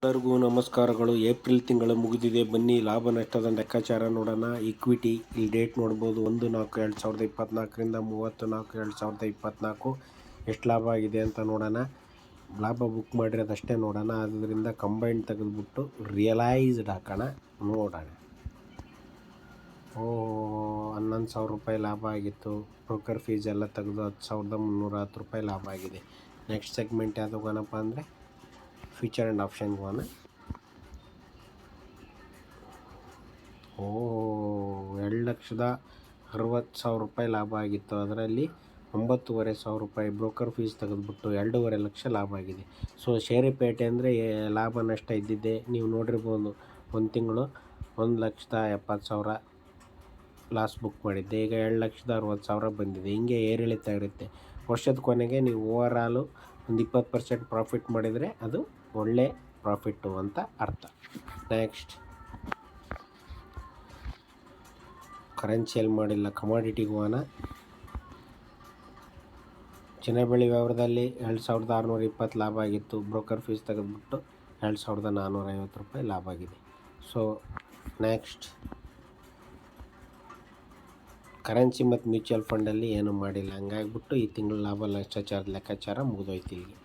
ಎಲ್ಲರಿಗೂ ನಮಸ್ಕಾರಗಳು. ಏಪ್ರಿಲ್ ತಿಂಗಳು ಮುಗಿದಿದೆ. ಬನ್ನಿ ಲಾಭ ನಷ್ಟದ ಲೆಕ್ಕಾಚಾರ ನೋಡೋಣ. ಈಕ್ವಿಟಿ ಇಲ್ಲಿ ಡೇಟ್ ನೋಡ್ಬೋದು. 1/4/2024 30/4/2024 ಎಷ್ಟು ಲಾಭ ಆಗಿದೆ ಅಂತ ನೋಡೋಣ. ಲಾಭ ಬುಕ್ ಮಾಡಿರೋದಷ್ಟೇ ನೋಡೋಣ. ಆದ್ದರಿಂದ ಕಂಬೈಂಡ್ ತೆಗೆದುಬಿಟ್ಟು ರಿಯಲೈಸ್ಡ್ ಹಾಕೋಣ, ನೋಡೋಣ. 11,000 ರೂಪಾಯಿ ಲಾಭ ಆಗಿತ್ತು. ಬ್ರೋಕರ್ ಫೀಸ್ ಎಲ್ಲ ತೆಗೆದು 10,310 ರೂಪಾಯಿ ಲಾಭ ಆಗಿದೆ. ನೆಕ್ಸ್ಟ್ ಸೆಗ್ಮೆಂಟ್ ಯಾವುದು ಹೋಗೋಣಪ್ಪ ಅಂದರೆ ಫ್ಯೂಚರ್ ಆ್ಯಂಡ್ ಆಪ್ಷನ್ಗೆ ಹೋಗೋಣ. 2,60,000 ರೂಪಾಯಿ ಲಾಭ ಆಗಿತ್ತು. ಅದರಲ್ಲಿ 9,500 ರೂಪಾಯಿ ಬ್ರೋಕರ್ ಫೀಸ್ ತೆಗೆದುಬಿಟ್ಟು 2.5 ಲಕ್ಷ ಲಾಭ ಆಗಿದೆ. ಸೊ ಷೇರುಪೇಟೆ ಅಂದರೆ ಲಾಭ ನಷ್ಟ ಇದ್ದಿದ್ದೆ ನೀವು ನೋಡಿರ್ಬೋದು. ಒಂದು ತಿಂಗಳು 1,70,000 ಲಾಸ್ ಬುಕ್ ಮಾಡಿದ್ದೆ. ಈಗ 2,60,000 ಬಂದಿದೆ. ಹಿಂಗೆ ಏರಿಳಿತ ಇರುತ್ತೆ. ವರ್ಷದ ಕೊನೆಗೆ ನೀವು ಓವರಾಲು ಒಂದು 20% ಪ್ರಾಫಿಟ್ ಮಾಡಿದರೆ ಅದು ಒಳ್ಳೆ ಪ್ರಾಫಿಟ್ಟು ಅಂತ ಅರ್ಥ. ನೆಕ್ಸ್ಟ್ ಕರೆನ್ಸಿಯಲ್ಲಿ ಮಾಡಿಲ್ಲ, ಕಮಾಡಿಟಿಗೆ ಹೋಗೋಣ. ಚಿನ್ನ ಬೆಳ್ಳಿ ವ್ಯವಹಾರದಲ್ಲಿ 2,620 ಲಾಭ ಆಗಿತ್ತು. ಬ್ರೋಕರ್ ಫೀಸ್ ತೆಗೆದುಬಿಟ್ಟು 2,450 ರೂಪಾಯಿ ಲಾಭ ಆಗಿದೆ. ಸೊ ನೆಕ್ಸ್ಟ್ ಕರೆನ್ಸಿ ಮತ್ತು ಮ್ಯೂಚುವಲ್ ಫಂಡಲ್ಲಿ ಏನೂ ಮಾಡಿಲ್ಲ. ಹಂಗಾಗಿಬಿಟ್ಟು ಈ ತಿಂಗಳು ಲಾಭ ಲೆಕ್ಕಾಚಾರ ಮುಗಿದೋಯ್ತು ಇಲ್ಲಿಗೆ.